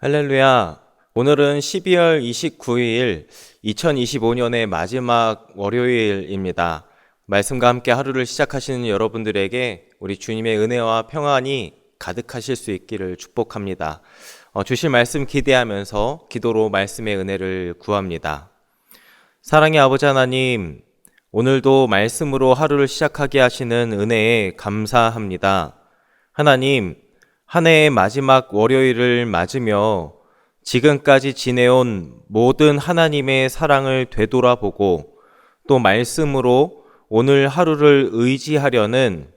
할렐루야. 오늘은 12월 29일 2025년의 마지막 월요일입니다. 말씀과 함께 하루를 시작하시는 여러분들에게 우리 주님의 은혜와 평안이 가득하실 수 있기를 축복합니다. 주실 말씀 기대하면서 기도로 말씀의 은혜를 구합니다. 사랑의 아버지 하나님, 오늘도 말씀으로 하루를 시작하게 하시는 은혜에 감사합니다. 하나님, 한 해의 마지막 월요일을 맞으며 지금까지 지내온 모든 하나님의 사랑을 되돌아보고 또 말씀으로 오늘 하루를 의지하려는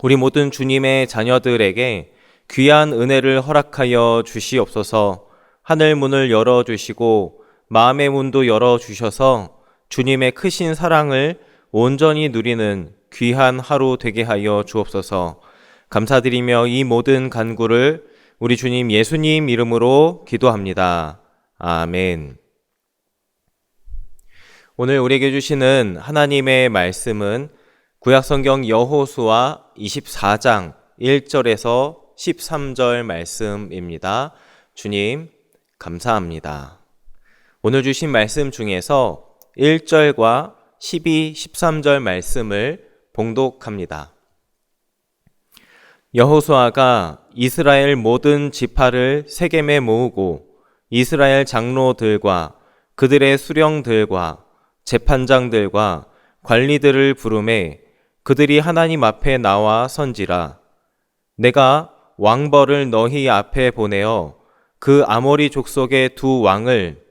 우리 모든 주님의 자녀들에게 귀한 은혜를 허락하여 주시옵소서. 하늘 문을 열어주시고 마음의 문도 열어주셔서 주님의 크신 사랑을 온전히 누리는 귀한 하루 되게 하여 주옵소서. 감사드리며 이 모든 간구를 우리 주님 예수님 이름으로 기도합니다. 아멘. 오늘 우리에게 주시는 하나님의 말씀은 구약성경 여호수아 24장 1절에서 13절 말씀입니다. 주님 감사합니다. 오늘 주신 말씀 중에서 1절과 12, 13절 말씀을 봉독합니다. 여호수아가 이스라엘 모든 지파를 세겜에 모으고 이스라엘 장로들과 그들의 수령들과 재판장들과 관리들을 부르매 그들이 하나님 앞에 나와 선지라. 내가 왕벌을 너희 앞에 보내어 그 아모리 족속의 두 왕을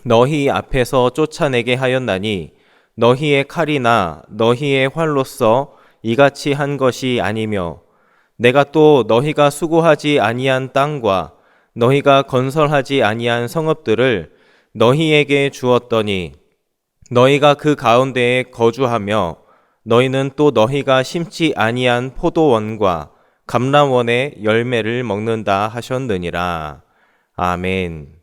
너희 앞에서 쫓아내게 하였나니 너희의 칼이나 너희의 활로써 이같이 한 것이 아니며 내가 또 너희가 수고하지 아니한 땅과 너희가 건설하지 아니한 성읍들을 너희에게 주었더니 너희가 그 가운데에 거주하며 너희는 또 너희가 심지 아니한 포도원과 감람원의 열매를 먹는다 하셨느니라. 아멘.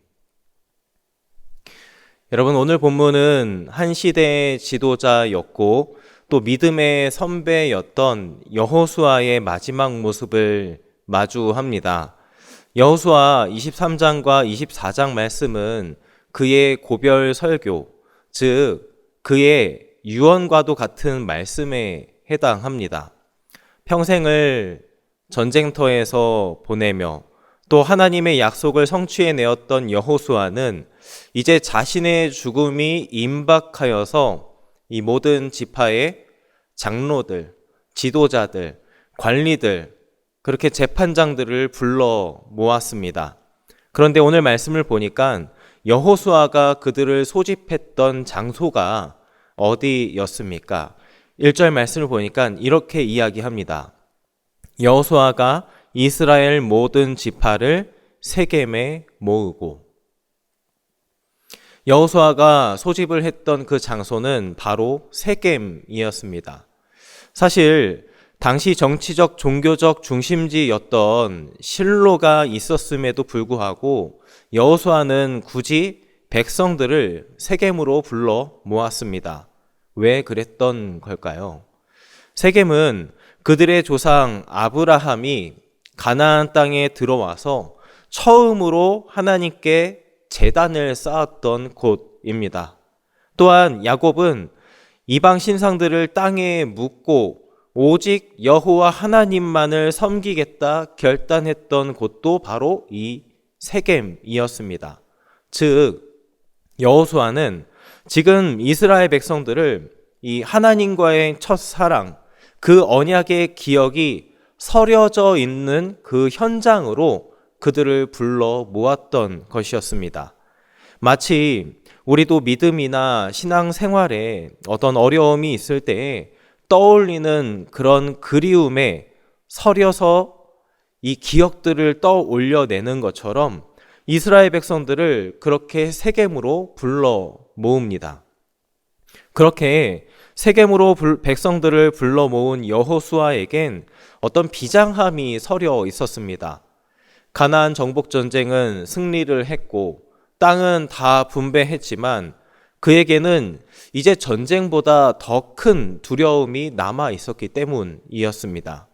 여러분, 오늘 본문은 한 시대의 지도자였고 또 믿음의 선배였던 여호수아의 마지막 모습을 마주합니다. 여호수아 23장과 24장 말씀은 그의 고별 설교, 즉 그의 유언과도 같은 말씀에 해당합니다. 평생을 전쟁터에서 보내며 또 하나님의 약속을 성취해내었던 여호수아는 이제 자신의 죽음이 임박하여서 이 모든 지파의 장로들, 지도자들, 관리들, 그렇게 재판장들을 불러 모았습니다. 그런데 오늘 말씀을 보니까 여호수아가 그들을 소집했던 장소가 어디였습니까? 1절 말씀을 보니까 이렇게 이야기합니다. 여호수아가 이스라엘 모든 지파를 세겜에 모으고. 여호수아가 소집을 했던 그 장소는 바로 세겜이었습니다. 사실 당시 정치적 종교적 중심지였던 실로가 있었음에도 불구하고 여호수아는 굳이 백성들을 세겜으로 불러 모았습니다. 왜 그랬던 걸까요? 세겜은 그들의 조상 아브라함이 가나안 땅에 들어와서 처음으로 하나님께 제단을 쌓았던 곳입니다. 또한 야곱은 이방 신상들을 땅에 묻고 오직 여호와 하나님만을 섬기겠다 결단했던 곳도 바로 이 세겜이었습니다. 즉 여호수아는 지금 이스라엘 백성들을 이 하나님과의 첫사랑, 그 언약의 기억이 서려져 있는 그 현장으로 그들을 불러 모았던 것이었습니다. 마치 우리도 믿음이나 신앙생활에 어떤 어려움이 있을 때에 떠올리는 그런 그리움에 서려서 이 기억들을 떠올려내는 것처럼 이스라엘 백성들을 그렇게 세겜으로 불러 모읍니다. 그렇게 세겜으로 백성들을 불러 모은 여호수아에겐 어떤 비장함이 서려 있었습니다. 가나안 정복 전쟁은 승리를 했고 땅은 다 분배했지만 그에게는 이제 전쟁보다 더 큰 두려움이 남아 있었기 때문이었습니다.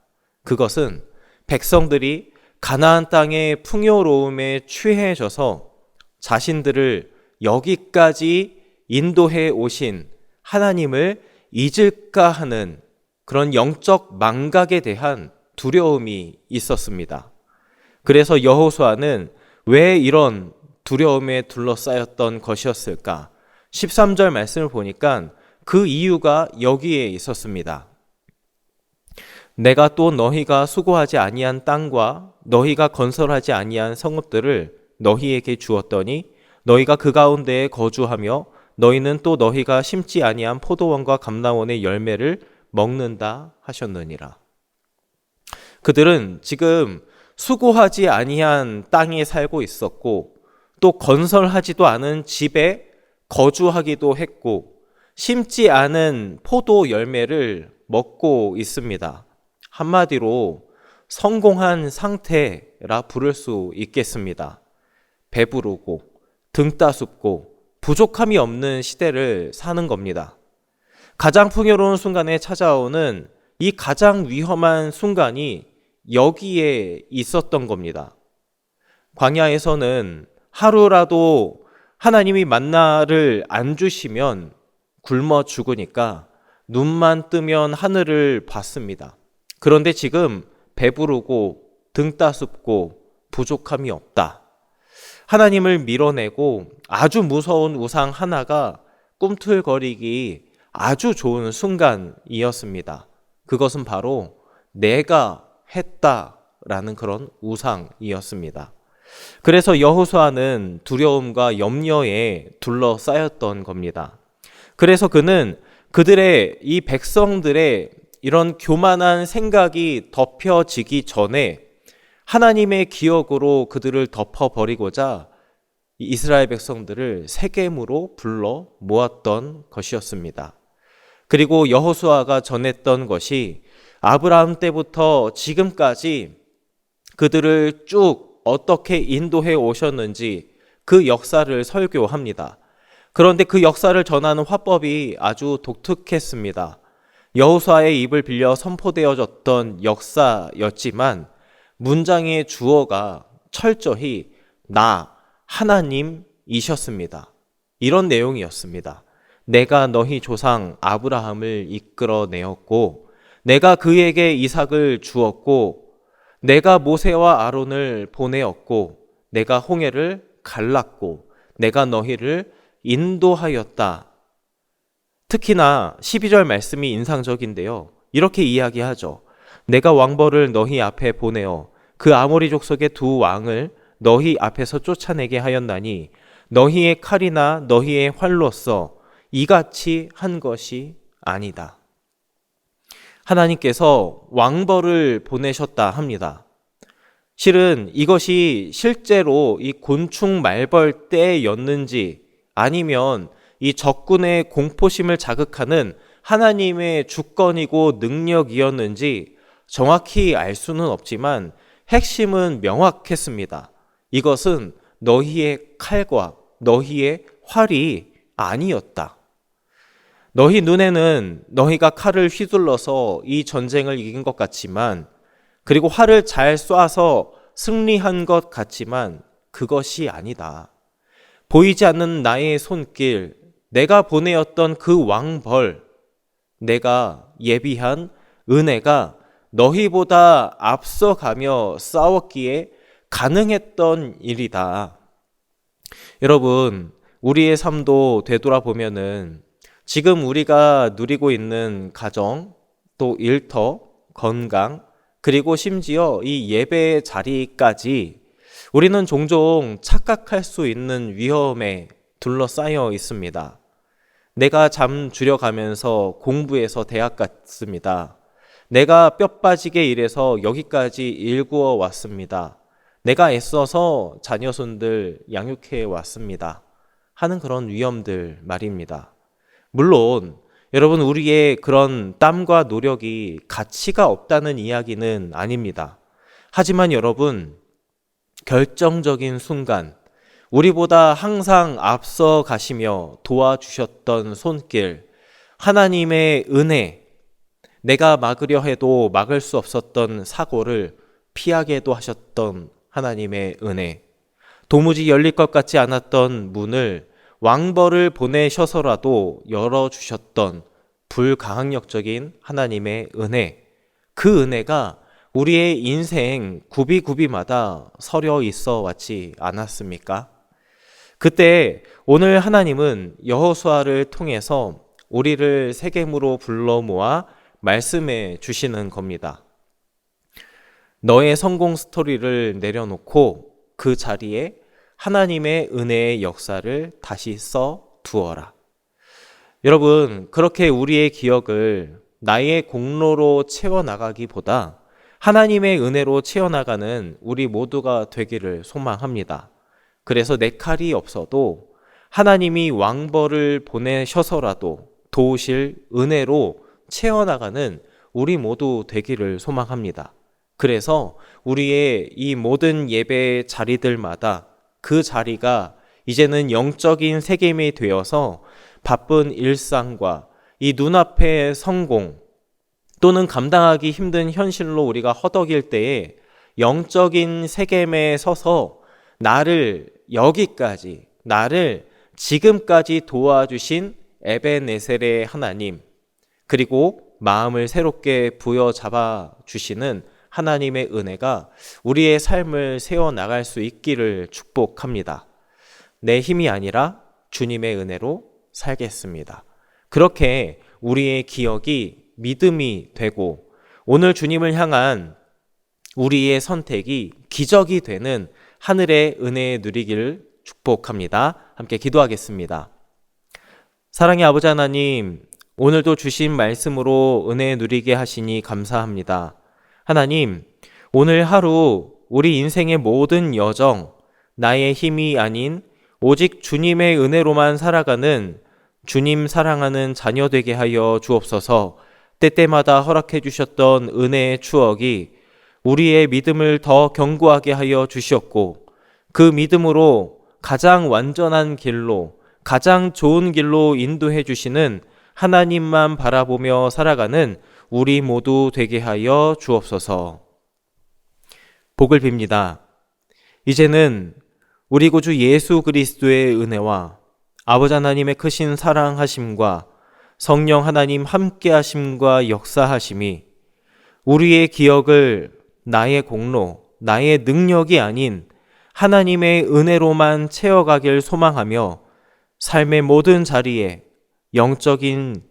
그것은 백성들이 가나안 땅의 풍요로움에 취해져서 자신들을 여기까지 인도해 오신 하나님을 잊을까 하는 그런 영적 망각에 대한 두려움이 있었습니다. 그래서 여호수아는 왜 이런 두려움에 둘러싸였던 것이었을까? 13절 말씀을 보니까 그 이유가 여기에 있었습니다. 내가 또 너희가 수고하지 아니한 땅과 너희가 건설하지 아니한 성읍들을 너희에게 주었더니 너희가 그 가운데에 거주하며 너희는 또 너희가 심지 아니한 포도원과 감람원의 열매를 먹는다 하셨느니라. 그들은 지금 수고하지 아니한 땅에 살고 있었고 또 건설하지도 않은 집에 거주하기도 했고 심지 않은 포도 열매를 먹고 있습니다. 한마디로 성공한 상태라 부를 수 있겠습니다. 배부르고 등 따숩고 부족함이 없는 시대를 사는 겁니다. 가장 풍요로운 순간에 찾아오는 이 가장 위험한 순간이 여기에 있었던 겁니다. 광야에서는 하루라도 하나님이 만나를 안 주시면 굶어 죽으니까 눈만 뜨면 하늘을 봤습니다. 그런데 지금 배부르고 등 따숩고 부족함이 없다. 하나님을 밀어내고 아주 무서운 우상 하나가 꿈틀거리기 아주 좋은 순간이었습니다. 그것은 바로 내가 했다라는 그런 우상이었습니다. 그래서 여호수아는 두려움과 염려에 둘러싸였던 겁니다. 그래서 그는 그들의 이 백성들의 이런 교만한 생각이 덮여지기 전에 하나님의 기억으로 그들을 덮어버리고자 이스라엘 백성들을 세겜으로 불러 모았던 것이었습니다. 그리고 여호수아가 전했던 것이 아브라함 때부터 지금까지 그들을 쭉 어떻게 인도해 오셨는지 그 역사를 설교합니다. 그런데 그 역사를 전하는 화법이 아주 독특했습니다. 여호수아의 입을 빌려 선포되어졌던 역사였지만 문장의 주어가 철저히 나 하나님이셨습니다. 이런 내용이었습니다. 내가 너희 조상 아브라함을 이끌어내었고 내가 그에게 이삭을 주었고 내가 모세와 아론을 보내었고 내가 홍해를 갈랐고 내가 너희를 인도하였다. 특히나 12절 말씀이 인상적인데요. 이렇게 이야기하죠. 내가 왕벌을 너희 앞에 보내어 그 아모리 족속의 두 왕을 너희 앞에서 쫓아내게 하였나니 너희의 칼이나 너희의 활로써 이같이 한 것이 아니다. 하나님께서 왕벌을 보내셨다 합니다. 실은 이것이 실제로 이 곤충 말벌 때였는지 아니면 이 적군의 공포심을 자극하는 하나님의 주권이고 능력이었는지 정확히 알 수는 없지만 핵심은 명확했습니다. 이것은 너희의 칼과 너희의 활이 아니었다. 너희 눈에는 너희가 칼을 휘둘러서 이 전쟁을 이긴 것 같지만 그리고 활을 잘 쏴서 승리한 것 같지만 그것이 아니다. 보이지 않는 나의 손길, 내가 보내었던 그 왕벌, 내가 예비한 은혜가 너희보다 앞서가며 싸웠기에 가능했던 일이다. 여러분, 우리의 삶도 되돌아보면은 지금 우리가 누리고 있는 가정, 또 일터, 건강, 그리고 심지어 이 예배의 자리까지 우리는 종종 착각할 수 있는 위험에 둘러싸여 있습니다. 내가 잠 줄여가면서 공부해서 대학 갔습니다. 내가 뼈 빠지게 일해서 여기까지 일구어 왔습니다. 내가 애써서 자녀손들 양육해 왔습니다. 하는 그런 위험들 말입니다. 물론 여러분 우리의 그런 땀과 노력이 가치가 없다는 이야기는 아닙니다. 하지만 여러분 결정적인 순간 우리보다 항상 앞서 가시며 도와주셨던 손길, 하나님의 은혜, 내가 막으려 해도 막을 수 없었던 사고를 피하게도 하셨던 하나님의 은혜, 도무지 열릴 것 같지 않았던 문을 왕벌을 보내셔서라도 열어주셨던 불가항력적인 하나님의 은혜, 그 은혜가 우리의 인생 굽이굽이마다 서려 있어 왔지 않았습니까? 그때 오늘 하나님은 여호수아를 통해서 우리를 세겜으로 불러 모아 말씀해 주시는 겁니다. 너의 성공 스토리를 내려놓고 그 자리에 하나님의 은혜의 역사를 다시 써 두어라. 여러분, 그렇게 우리의 기억을 나의 공로로 채워나가기보다 하나님의 은혜로 채워나가는 우리 모두가 되기를 소망합니다. 그래서 내 칼이 없어도 하나님이 왕벌을 보내셔서라도 도우실 은혜로 채워나가는 우리 모두 되기를 소망합니다. 그래서 우리의 이 모든 예배 자리들마다 그 자리가 이제는 영적인 세겜이 되어서 바쁜 일상과 이 눈앞의 성공 또는 감당하기 힘든 현실로 우리가 허덕일 때에 영적인 세겜에 서서 나를 여기까지, 나를 지금까지 도와주신 에베네셀의 하나님, 그리고 마음을 새롭게 부여잡아 주시는 하나님의 은혜가 우리의 삶을 세워나갈 수 있기를 축복합니다. 내 힘이 아니라 주님의 은혜로 살겠습니다. 그렇게 우리의 기억이 믿음이 되고 오늘 주님을 향한 우리의 선택이 기적이 되는 하늘의 은혜 누리기를 축복합니다. 함께 기도하겠습니다. 사랑의 아버지 하나님, 오늘도 주신 말씀으로 은혜 누리게 하시니 감사합니다. 하나님, 오늘 하루 우리 인생의 모든 여정, 나의 힘이 아닌 오직 주님의 은혜로만 살아가는 주님 사랑하는 자녀 되게 하여 주옵소서. 때때마다 허락해 주셨던 은혜의 추억이 우리의 믿음을 더 견고하게 하여 주시었고, 그 믿음으로 가장 완전한 길로, 가장 좋은 길로 인도해 주시는 하나님만 바라보며 살아가는 우리 모두 되게 하여 주옵소서. 복을 빕니다. 이제는 우리 구주 예수 그리스도의 은혜와 아버지 하나님의 크신 사랑하심과 성령 하나님 함께하심과 역사하심이 우리의 기억을 나의 공로, 나의 능력이 아닌 하나님의 은혜로만 채워가길 소망하며 삶의 모든 자리에 영적인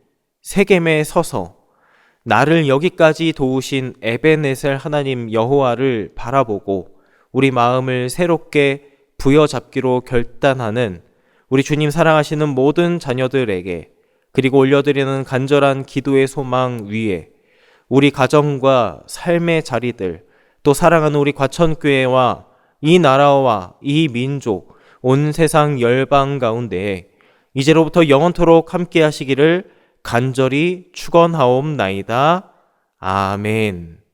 세겜에 서서 나를 여기까지 도우신 에베네셀 하나님 여호와를 바라보고 우리 마음을 새롭게 부여잡기로 결단하는 우리 주님 사랑하시는 모든 자녀들에게, 그리고 올려드리는 간절한 기도의 소망 위에 우리 가정과 삶의 자리들, 또 사랑하는 우리 과천교회와 이 나라와 이 민족, 온 세상 열방 가운데에 이제로부터 영원토록 함께 하시기를 간절히 축원하옵나이다. 아멘.